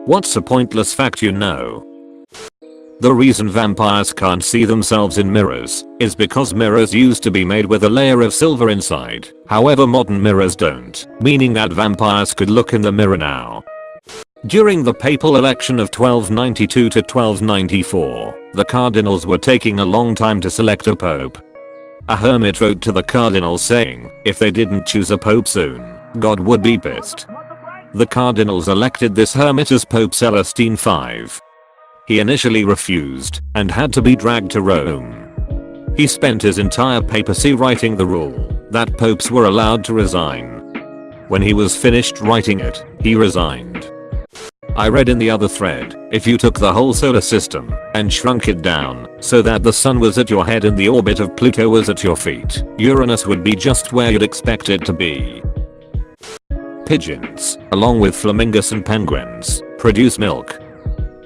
What's a pointless fact you know? The reason vampires can't see themselves in mirrors is because mirrors used to be made with a layer of silver inside. However, modern mirrors don't, meaning that vampires could look in the mirror now. During the papal election of 1292 to 1294, the cardinals were taking a long time to select a pope. A hermit wrote to the cardinals saying if they didn't choose a pope soon, God would be pissed. The cardinals elected this hermit as Pope Celestine V. He initially refused and had to be dragged to Rome. He spent his entire papacy writing the rule that popes were allowed to resign. When he was finished writing it, he resigned. I read in the other thread, if you took the whole solar system and shrunk it down so that the sun was at your head and the orbit of Pluto was at your feet, Uranus would be just where you'd expect it to be. Pigeons, along with flamingos and penguins, produce milk.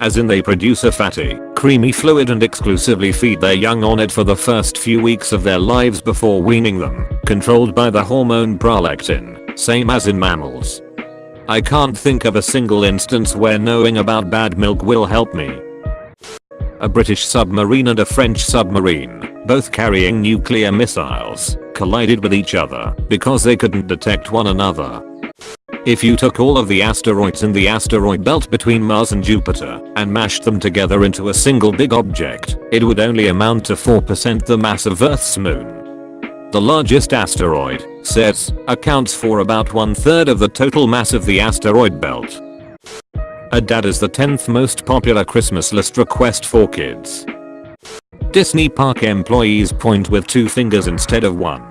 As in they produce a fatty, creamy fluid and exclusively feed their young on it for the first few weeks of their lives before weaning them, controlled by the hormone prolactin, same as in mammals. I can't think of a single instance where knowing about bad milk will help me. A British submarine and a French submarine, both carrying nuclear missiles, collided with each other because they couldn't detect one another. If you took all of the asteroids in the asteroid belt between Mars and Jupiter and mashed them together into a single big object, it would only amount to 4% the mass of Earth's moon. The largest asteroid, CERS, accounts for about 1/3 of the total mass of the asteroid belt. A dad is the 10th most popular Christmas list request for kids. Disney park employees point with 2 fingers instead of 1.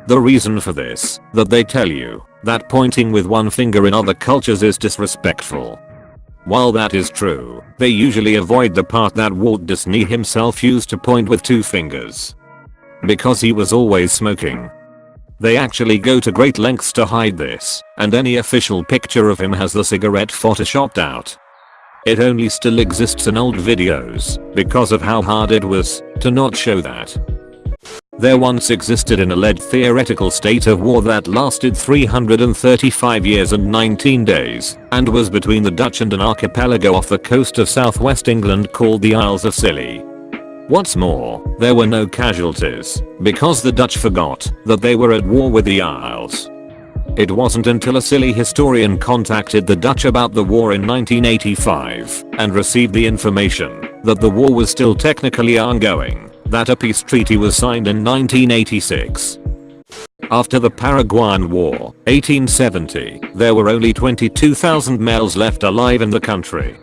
The reason for this, that they tell you that pointing with 1 finger in other cultures is disrespectful. While that is true, they usually avoid the part that Walt Disney himself used to point with 2 fingers. Because he was always smoking. They actually go to great lengths to hide this, and any official picture of him has the cigarette photoshopped out. It only still exists in old videos because of how hard it was to not show that. There once existed an alleged theoretical state of war that lasted 335 years and 19 days and was between the Dutch and an archipelago off the coast of southwest England called the Isles of Scilly. What's more, there were no casualties because the Dutch forgot that they were at war with the Isles. It wasn't until a Scilly historian contacted the Dutch about the war in 1985 and received the information that the war was still technically ongoing that a peace treaty was signed in 1986. After the Paraguayan War, 1870, there were only 22,000 males left alive in the country.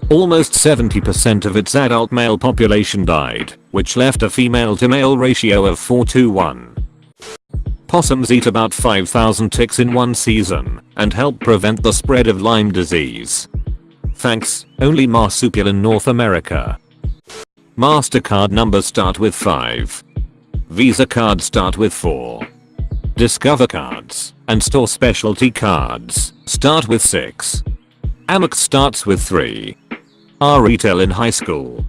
Almost 70% of its adult male population died, which left a female to male ratio of 4:1. Possums eat about 5,000 ticks in one season and help prevent the spread of Lyme disease. Thanks, only marsupial in North America. MasterCard numbers start with 5. Visa cards start with 4. Discover cards and store specialty cards start with 6. Amex starts with 3. Are retail in high school.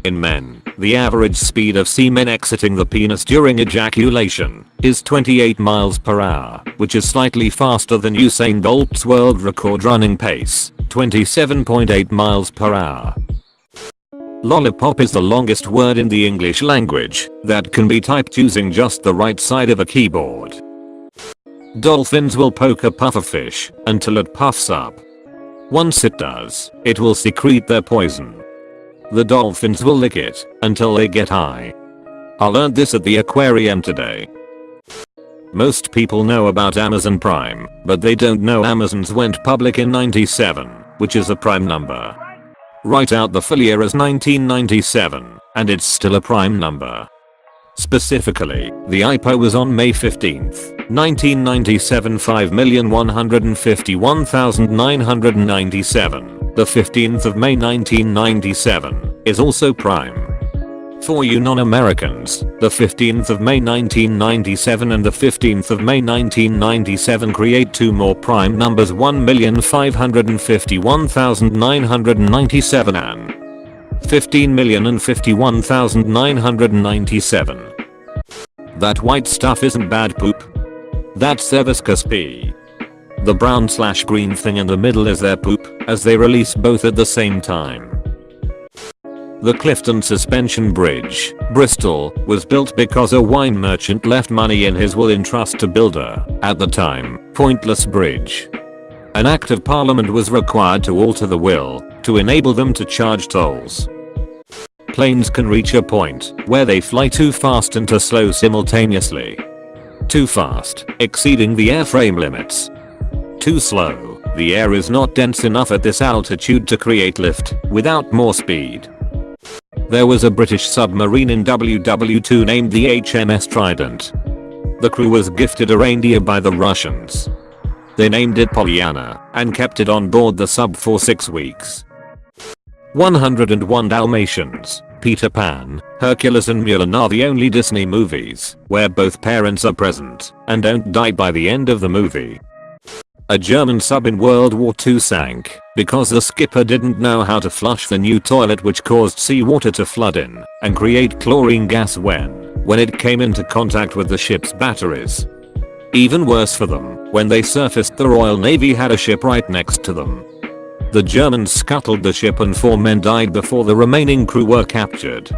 In men, the average speed of semen exiting the penis during ejaculation is 28 miles per hour, which is slightly faster than Usain Bolt's world record running pace, 27.8 miles per hour. Lollipop is the longest word in the English language that can be typed using just the right side of a keyboard. Dolphins will poke a pufferfish until it puffs up. Once it does, it will secrete their poison. The dolphins will lick it until they get high. I learned this at the aquarium today. Most people know about Amazon Prime, but they don't know Amazon's went public in '97, which is a prime number. Write out the full year as 1997, and it's still a prime number. Specifically, the IPO was on May 15th, 1997 5,151,997. The 15th of May 1997 is also prime. For you non-Americans, the 15th of May 1997 and the 15th of May 1997 create 2 more prime numbers, 1,551,997 and 15,051,997. That white stuff isn't bad poop. That's Cervus cuspi. The brown/green thing in the middle is their poop, as they release both at the same time. The Clifton Suspension Bridge, Bristol, was built because a wine merchant left money in his will in trust to build a, at the time, pointless bridge. An act of parliament was required to alter the will, to enable them to charge tolls. Planes can reach a point where they fly too fast and too slow simultaneously. Too fast, exceeding the airframe limits. Too slow, the air is not dense enough at this altitude to create lift without more speed. There was a British submarine in WW2 named the HMS Trident. The crew was gifted a reindeer by the Russians. They named it Pollyanna and kept it on board the sub for 6 weeks. 101 Dalmatians, Peter Pan, Hercules and Mulan are the only Disney movies where both parents are present and don't die by the end of the movie. A German sub in World War II sank because the skipper didn't know how to flush the new toilet, which caused seawater to flood in and create chlorine gas when it came into contact with the ship's batteries. Even worse for them, when they surfaced, the Royal Navy had a ship right next to them. The Germans scuttled the ship and 4 men died before the remaining crew were captured.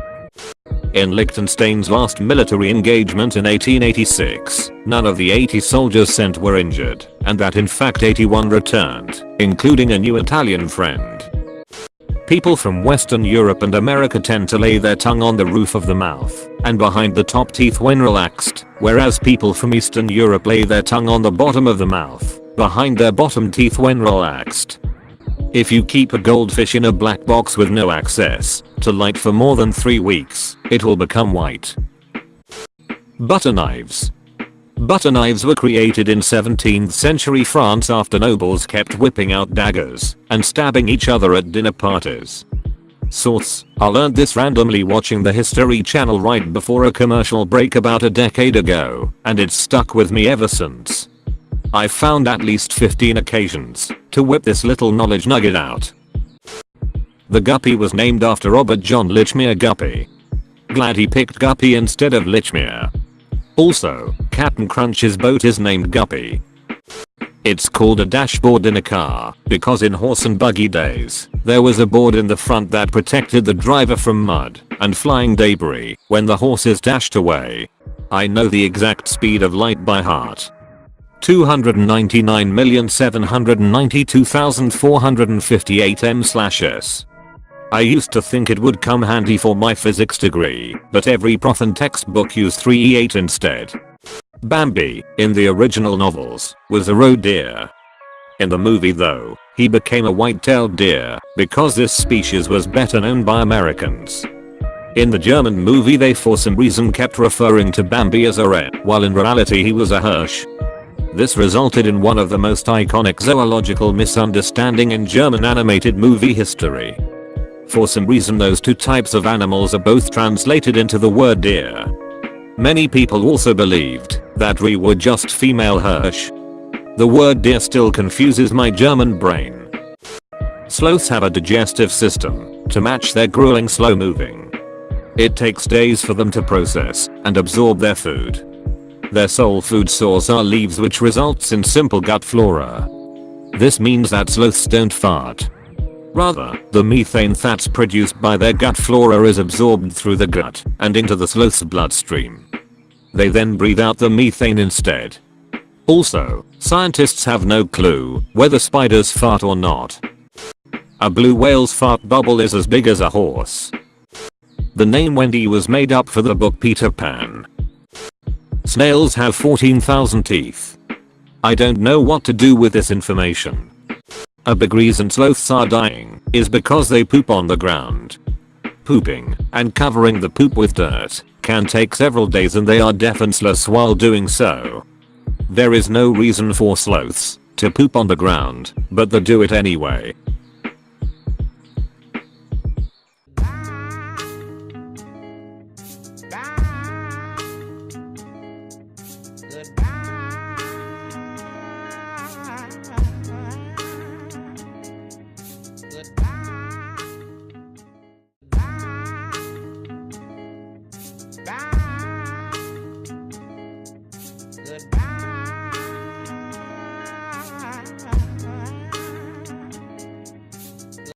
In Liechtenstein's last military engagement in 1886, none of the 80 soldiers sent were injured, and that in fact 81 returned, including a new Italian friend. People from Western Europe and America tend to lay their tongue on the roof of the mouth and behind the top teeth when relaxed, whereas people from Eastern Europe lay their tongue on the bottom of the mouth, behind their bottom teeth when relaxed. If you keep a goldfish in a black box with no access to light for more than 3 weeks, it will become white. Butter knives. Butter knives were created in 17th century France after nobles kept whipping out daggers and stabbing each other at dinner parties. Source: I learned this randomly watching the History Channel right before a commercial break about a decade ago, and it's stuck with me ever since. I've found at least 15 occasions to whip this little knowledge nugget out. The Guppy was named after Robert John Lichmere Guppy. Glad he picked Guppy instead of Lichmere. Also, Captain Crunch's boat is named Guppy. It's called a dashboard in a car because in horse and buggy days, there was a board in the front that protected the driver from mud and flying debris when the horses dashed away. I know the exact speed of light by heart. 299,792,458 m/s. I used to think it would come handy for my physics degree, but every prof and textbook used 3E8 instead. Bambi, in the original novels, was a roe deer. In the movie though, he became a white-tailed deer because this species was better known by Americans. In the German movie they for some reason kept referring to Bambi as a ret, while in reality he was a hirsch. This resulted in one of the most iconic zoological misunderstanding in German animated movie history. For some reason those two types of animals are both translated into the word deer. Many people also believed that Reh were just female hirsch. The word deer still confuses my German brain. Sloths have a digestive system to match their grueling slow moving. It takes days for them to process and absorb their food. Their sole food source are leaves, which results in simple gut flora. This means that sloths don't fart. Rather, the methane that's produced by their gut flora is absorbed through the gut and into the sloth's bloodstream. They then breathe out the methane instead. Also, scientists have no clue whether spiders fart or not. A blue whale's fart bubble is as big as a horse. The name Wendy was made up for the book Peter Pan. Snails have 14,000 teeth. I don't know what to do with this information. A big reason sloths are dying is because they poop on the ground. Pooping and covering the poop with dirt can take several days and they are defenseless while doing so. There is no reason for sloths to poop on the ground, but they do it anyway.